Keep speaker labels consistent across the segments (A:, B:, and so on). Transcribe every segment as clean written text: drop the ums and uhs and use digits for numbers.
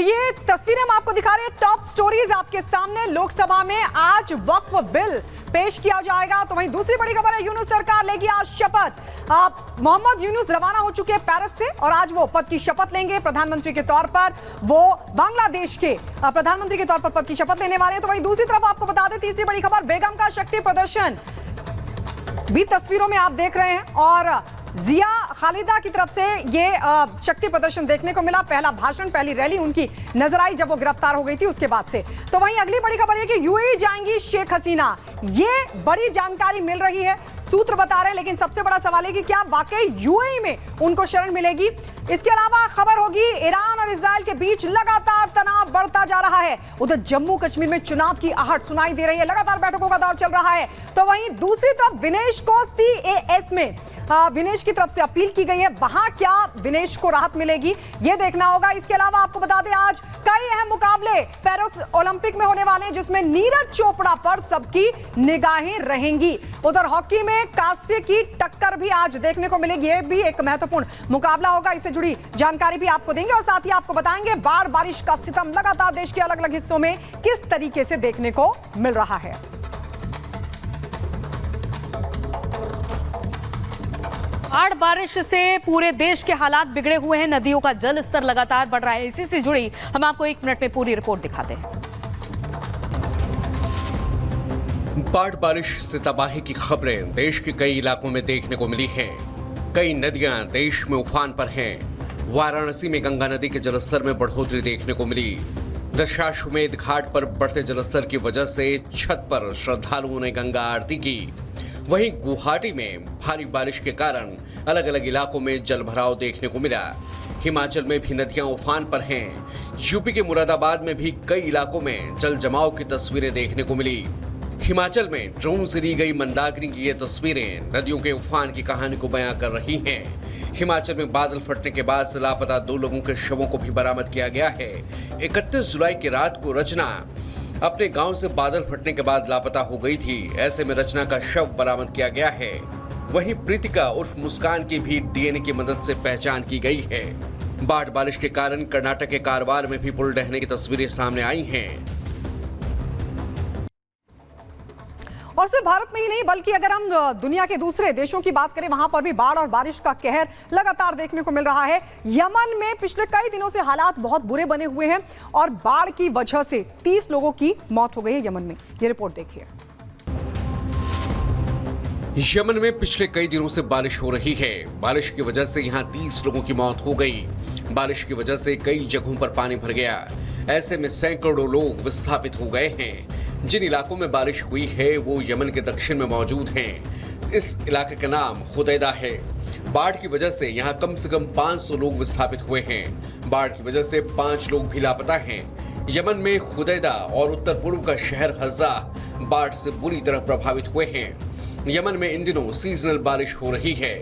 A: ये तस्वीरें हम आपको दिखा रहे हैं, टॉप स्टोरीज आपके सामने। लोकसभा में आज वक्फ बिल पेश किया जाएगा, तो वहीं दूसरी बड़ी खबर है, यूनुस सरकार लेगी आज शपथ। मोहम्मद यूनुस रवाना हो चुके हैं पेरिस से और आज वो पद की शपथ लेंगे प्रधानमंत्री के तौर पर। वो बांग्लादेश के प्रधानमंत्री के तौर पर पद की शपथ लेने वाले हैं। तो वहीं दूसरी तरफ आपको बता दें, तीसरी बड़ी खबर, बेगम का शक्ति प्रदर्शन भी तस्वीरों में आप देख रहे हैं और जिया खालिदा की तरफ से ये शक्ति प्रदर्शन देखने को मिला। पहला भाषण, पहली रैली उनकी नजर आई जब वो गिरफ्तार हो गई थी उसके बाद से। तो वहीं अगली बड़ी खबर है कि यूएई जाएंगी शेख हसीना, ये बड़ी जानकारी मिल रही है, सूत्र बता रहे हैं। लेकिन सबसे बड़ा सवाल है कि क्या वाकई यूएई में उनको शरण मिलेगी। इसके अलावा खबर होगी, ईरान और इजराइल के बीच लगातार तनाव बढ़ता जा रहा है। उधर जम्मू कश्मीर में चुनाव की आहट सुनाई दे रही है, लगातार बैठकों का दौर चल रहा है। तो वहीं दूसरी तरफ विनेश को सीएएस में विनेश की तरफ से अपील की गई है, वहां क्या विनेश को राहत मिलेगी ये देखना होगा। इसके अलावा आपको बता दें, आज कई अहम मुकाबले पेरिस ओलंपिक में होने वाले हैं, जिसमें नीरज चोपड़ा पर सबकी निगाहें रहेंगी। उधर हॉकी में कांस्य की टक्कर भी आज देखने को मिलेगी, ये भी एक महत्वपूर्ण मुकाबला होगा। इससे जुड़ी जानकारी भी आपको देंगे और साथ ही आपको बताएंगे बाढ़ बारिश का सितम लगातार देश के अलग अलग हिस्सों में किस तरीके से देखने को मिल रहा है।
B: बाढ़ बारिश से पूरे देश के हालात बिगड़े हुए हैं, नदियों का जल स्तर लगातार बढ़ रहा है। इसी से जुड़ी हम आपको 1 मिनट में पूरी रिपोर्ट दिखाते हैं।
C: बाढ़ बारिश से तबाही की खबरें देश के कई इलाकों में देखने को मिली हैं। कई नदियां देश में उफान पर हैं। वाराणसी में गंगा नदी के जलस्तर में बढ़ोतरी देखने को मिली। दशाश्वमेध घाट पर बढ़ते जलस्तर की वजह से छत पर श्रद्धालुओं ने गंगा आरती की। वहीं गुवाहाटी में भारी बारिश के कारण अलग अलग इलाकों में जलभराव देखने को मिला। हिमाचल में भी नदियां उफान पर हैं। यूपी के मुरादाबाद में भी कई इलाकों में जल जमाव की तस्वीरें देखने को मिली। हिमाचल में ड्रोन से ली गई मंदाकिनी की ये तस्वीरें नदियों के उफान की कहानी को बयां कर रही हैं। हिमाचल में बादल फटने के बाद से लापता 2 लोगों के शवों को भी बरामद किया गया है। 31 जुलाई की रात को रचना अपने गांव से बादल फटने के बाद लापता हो गई थी। ऐसे में रचना का शव बरामद किया गया है। वहीं प्रीतिका उर्फ मुस्कान की भी डीएनए की मदद से पहचान की गई है। बाढ़ बारिश के कारण कर्नाटक के कारवार में भी पुल ढहने की तस्वीरें सामने आई हैं।
A: और सिर्फ भारत में ही नहीं, बल्कि अगर हम दुनिया के दूसरे देशों की बात करें, वहां पर भी बाढ़ और बारिश का कहर लगातार देखने को मिल रहा है। यमन में पिछले कई दिनों से हालात बहुत बुरे बने हुए हैं और बाढ़ की वजह से 30 लोगों की मौत हो गई है यमन में। ये रिपोर्ट देखिए।
C: यमन में पिछले कई दिनों से बारिश हो रही है। बारिश की वजह से यहां 30 लोगों की मौत हो गई। बारिश की वजह से कई जगहों पर पानी भर गया। ऐसे में सैकड़ों लोग विस्थापित हो गए हैं। जिन इलाकों में बारिश हुई है वो यमन के दक्षिण में मौजूद हैं। इस इलाके का नाम हुदैदा है। बाढ़ की वजह से यहाँ कम से कम 500 लोग विस्थापित हुए हैं। बाढ़ की वजह से 5 लोग भी लापता हैं। यमन में हुदैदा और उत्तर पूर्व का शहर हज़ा बाढ़ से बुरी तरह प्रभावित हुए हैं। यमन में इन दिनों सीजनल बारिश हो रही है।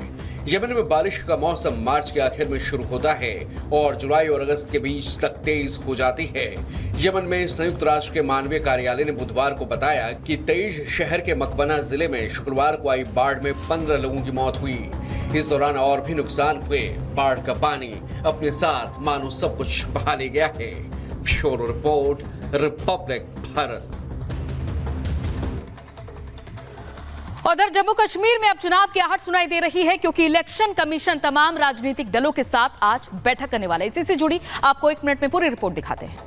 C: यमन में बारिश का मौसम मार्च के आखिर में शुरू होता है और जुलाई और अगस्त के बीच तक तेज हो जाती है। यमन में संयुक्त राष्ट्र के मानवीय कार्यालय ने बुधवार को बताया कि तेज शहर के मकबना जिले में शुक्रवार को आई बाढ़ में 15 लोगों की मौत हुई। इस दौरान और भी नुकसान हुए। बाढ़ का पानी अपने साथ मानो सब कुछ बहा ले गया है। Bureau report, Republic Bharat.
B: उधर जम्मू कश्मीर में अब चुनाव की आहट सुनाई दे रही है, क्योंकि इलेक्शन कमीशन तमाम राजनीतिक दलों के साथ आज बैठक करने वाला है। इसी से जुड़ी आपको 1 मिनट में पूरी रिपोर्ट दिखाते हैं।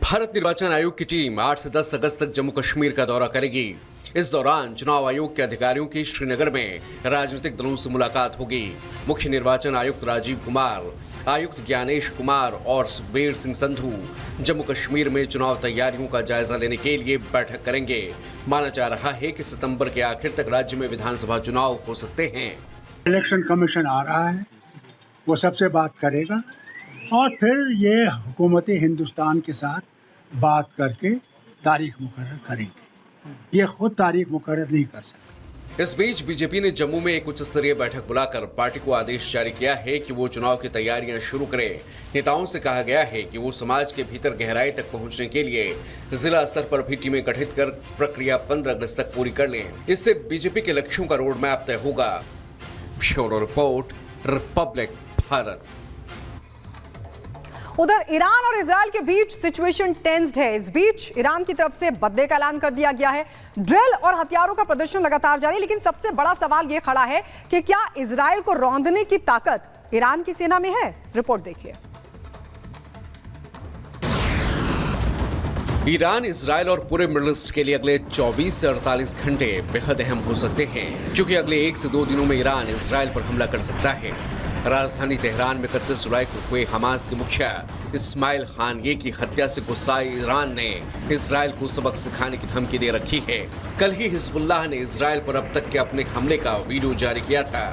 C: भारत निर्वाचन आयोग की टीम 8 से 10 अगस्त तक जम्मू कश्मीर का दौरा करेगी। इस दौरान चुनाव आयोग के अधिकारियों की श्रीनगर में राजनीतिक दलों से मुलाकात होगी। मुख्य निर्वाचन आयुक्त राजीव कुमार, आयुक्त ज्ञानेश कुमार और सुखबीर सिंह संधू जम्मू कश्मीर में चुनाव तैयारियों का जायजा लेने के लिए बैठक करेंगे। माना जा रहा है कि सितंबर के आखिर तक राज्य में विधानसभा चुनाव हो सकते हैं।
D: इलेक्शन कमीशन आ रहा है, वो सबसे बात करेगा और फिर ये हुकूमती हिंदुस्तान के साथ बात करके तारीख मुकर्रर करेंगे। ये खुद तारीख मुकर्रर नहीं कर सकते।
C: इस बीच बीजेपी ने जम्मू में एक उच्च स्तरीय बैठक बुलाकर पार्टी को आदेश जारी किया है कि वो चुनाव की तैयारियां शुरू करे। नेताओं से कहा गया है कि वो समाज के भीतर गहराई तक पहुंचने के लिए जिला स्तर पर भी टीमें गठित कर प्रक्रिया 15 अगस्त तक पूरी कर लें। इससे बीजेपी के लक्ष्यों का रोड मैप तय होगा। Bureau report, Republic Bharat.
A: उधर ईरान और इजराइल के बीच सिचुएशन टेंस्ड है। इस बीच ईरान की तरफ से बदले का ऐलान कर दिया गया है। ड्रिल और हथियारों का प्रदर्शन लगातार जारी है, लेकिन सबसे बड़ा सवाल यह खड़ा है कि क्या इजराइल को रौंदने की ताकत ईरान की सेना में है। रिपोर्ट देखिए।
C: ईरान, इजराइल और पूरे मिडिल ईस्ट के लिए अगले 24 से 48 घंटे बेहद अहम हो सकते हैं, क्योंकि अगले 1 से 2 दिनों में ईरान इजराइल पर हमला कर सकता है। राजधानी तेहरान में 31 जुलाई को हुए हमास के मुखिया इस्माइल खानिये की हत्या से गुस्साए ईरान ने इजराइल को सबक सिखाने की धमकी दे रखी है। कल ही हिजबुल्लाह ने इजराइल पर अब तक के अपने हमले का वीडियो जारी किया था।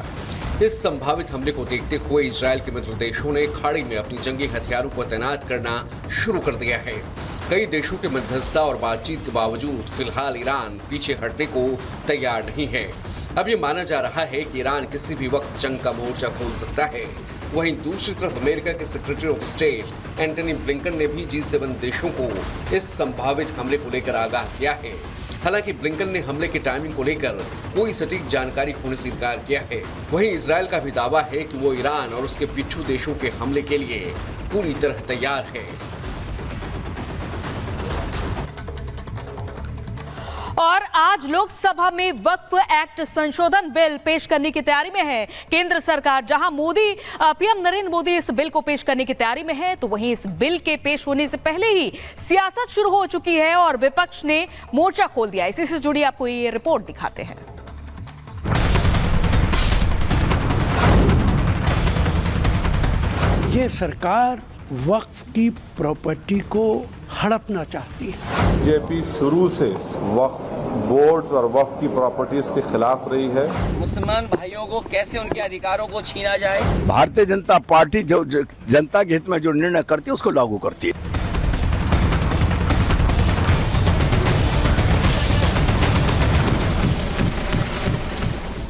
C: इस संभावित हमले को देखते हुए इजराइल के मित्र देशों ने खाड़ी में अपनी जंगी हथियारों को तैनात करना शुरू कर दिया है। कई देशों के मध्यस्थता और बातचीत के बावजूद फिलहाल ईरान पीछे हटने को तैयार नहीं है। अब ये माना जा रहा है कि ईरान किसी भी वक्त जंग का मोर्चा खोल सकता है। वहीं दूसरी तरफ अमेरिका के secretary of state Antony Blinken ने भी G7 देशों को इस संभावित हमले को लेकर आगाह किया है। हालांकि ब्लिंकन ने हमले की टाइमिंग को लेकर कोई सटीक जानकारी होने से इनकार किया है। वहीं इजराइल का भी दावा है कि वो ईरान और उसके पिट्ठू देशों के हमले के लिए पूरी तरह तैयार है।
B: और आज लोकसभा में वक्फ एक्ट संशोधन बिल पेश करने की तैयारी में है केंद्र सरकार। जहां पीएम नरेंद्र मोदी इस बिल को पेश करने की तैयारी में है, तो वहीं इस बिल के पेश होने से पहले ही सियासत शुरू हो चुकी है और विपक्ष ने मोर्चा खोल दिया। इसी से जुड़ी आपको ये रिपोर्ट दिखाते हैं।
E: ये सरकार वक्फ की प्रॉपर्टी को हड़पना चाहती है।
F: बीजेपी शुरू से वक्फ बोर्ड्स और वक्फ की प्रॉपर्टीज के खिलाफ रही है।
G: मुसलमान भाइयों को कैसे उनके अधिकारों को छीना जाए।
H: भारतीय जनता पार्टी जो जनता के हित में जो निर्णय करती है उसको लागू करती है।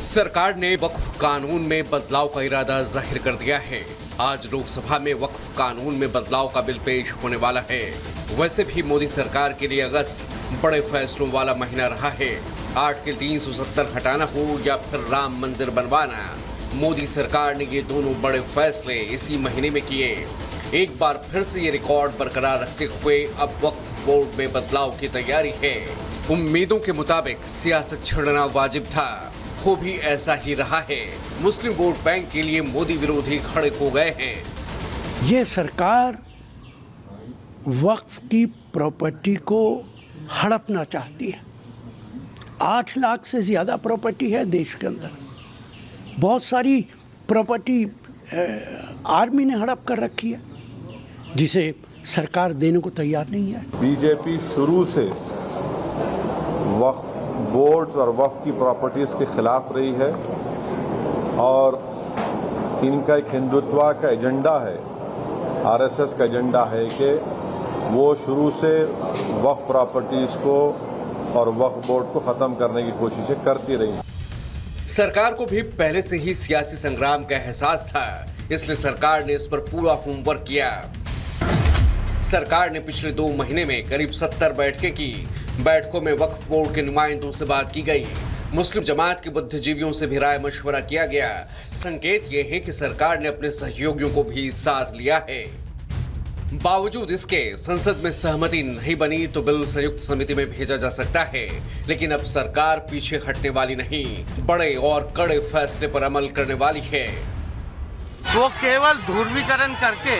C: सरकार ने वक्फ कानून में बदलाव का इरादा जाहिर कर दिया है। आज लोकसभा में वक्फ कानून में बदलाव का बिल पेश होने वाला है। वैसे भी मोदी सरकार के लिए अगस्त बड़े फैसलों वाला महीना रहा है। आर्टिकल 370 हटाना हो या फिर राम मंदिर बनवाना, मोदी सरकार ने ये दोनों बड़े फैसले इसी महीने में किए। एक बार फिर से ये रिकॉर्ड बरकरार रखते हुए अब वक्फ बोर्ड में बदलाव की तैयारी है। उम्मीदों के मुताबिक सियासत छेड़ना वाजिब था, वो भी ऐसा ही रहा है। मुस्लिम वोट बैंक के लिए मोदी विरोधी खड़े हो गए हैं।
E: ये सरकार वक्फ की प्रॉपर्टी को हड़पना चाहती है। 8 लाख से ज़्यादा प्रॉपर्टी है देश के अंदर। बहुत सारी प्रॉपर्टी आर्मी ने हड़प कर रखी है, जिसे सरकार देने को तैयार नहीं है।
F: बीजेपी शुरू से वक्फ बोर्ड्स और वक्फ की प्रॉपर्टीज के खिलाफ रही है और इनका एक हिंदुत्व का एजेंडा है, आरएसएस का एजेंडा है कि वो शुरू से वक्फ प्रॉपर्टीज को और वक्फ बोर्ड को खत्म करने की कोशिशें करती रही।
C: सरकार को भी पहले से ही सियासी संग्राम का एहसास था, इसलिए सरकार ने इस पर पूरा होमवर्क किया। सरकार ने पिछले 2 महीने में करीब 70 बैठकें की। बैठकों में वक्फ बोर्ड के नुमाइंदों से बात की गई, मुस्लिम जमात के बुद्धिजीवियों से भी राय मशवरा किया गया। संकेत ये है कि सरकार ने अपने सहयोगियों को भी साथ लिया है। बावजूद इसके संसद में सहमति नहीं बनी तो बिल संयुक्त समिति में भेजा जा सकता है, लेकिन अब सरकार पीछे हटने वाली नहीं, बड़े और कड़े फैसले पर अमल करने वाली है।
I: वो केवल ध्रुवीकरण करके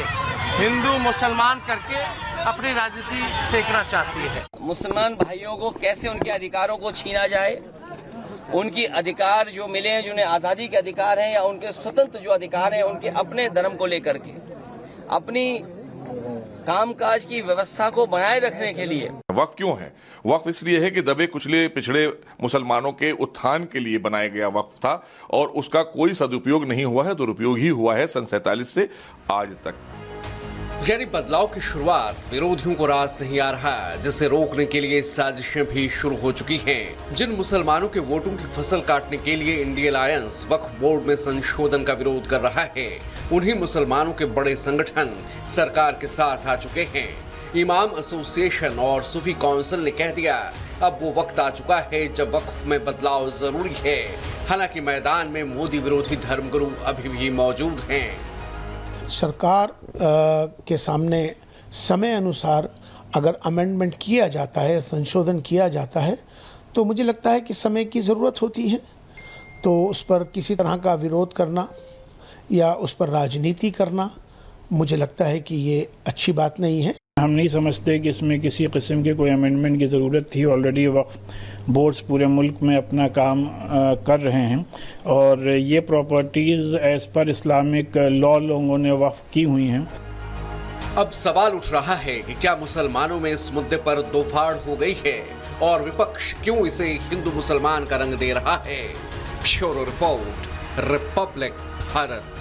I: हिंदू मुसलमान करके अपनी राजनीति सेकना चाहती है।
G: मुसलमान भाइयों को कैसे उनके अधिकारों को छीना जाए, उनकी अधिकार जो मिले हैं, जिन्हें आज़ादी के अधिकार हैं या उनके स्वतंत्र जो अधिकार हैं, उनके अपने धर्म को लेकर के अपनी कामकाज की व्यवस्था को बनाए रखने के लिए।
J: वक्फ क्यों है? वक्फ इसलिए है कि दबे कुचले पिछड़े मुसलमानों के उत्थान के लिए बनाया गया वक्फ था और उसका कोई सदुपयोग नहीं हुआ है, दुरुपयोग ही हुआ है सन 47 से आज तक।
C: यानी बदलाव की शुरुआत विरोधियों को रास नहीं आ रहा, जिसे रोकने के लिए साजिशें भी शुरू हो चुकी हैं। जिन मुसलमानों के वोटों की फसल काटने के लिए इंडिया अलायंस वक्फ बोर्ड में संशोधन का विरोध कर रहा है, उन्हीं मुसलमानों के बड़े संगठन सरकार के साथ आ चुके हैं। इमाम एसोसिएशन और सूफी काउंसिल ने कह दिया अब वो वक्त आ चुका है जब वक्फ में बदलाव जरूरी है। हालांकि मैदान में मोदी विरोधी धर्मगुरु अभी भी मौजूद हैं।
E: सरकार के सामने समय अनुसार अगर अमेंडमेंट किया जाता है, संशोधन किया जाता है, तो मुझे लगता है कि समय की ज़रूरत होती है। तो उस पर किसी तरह का विरोध करना या उस पर राजनीति करना, मुझे लगता है कि ये अच्छी बात नहीं है।
K: हम नहीं समझते कि इसमें किसी किस्म के कोई अमेंडमेंट की ज़रूरत थी। ऑलरेडी वक्फ बोर्ड्स पूरे मुल्क में अपना काम कर रहे हैं और ये properties as per Islamic law लोगों ने वक्फ की हुई हैं।
C: अब सवाल उठ रहा है कि क्या मुसलमानों में इस मुद्दे पर दो फाड़ हो गई है और विपक्ष क्यों इसे हिंदू मुसलमान का रंग दे रहा है। Bureau report, Republic Bharat.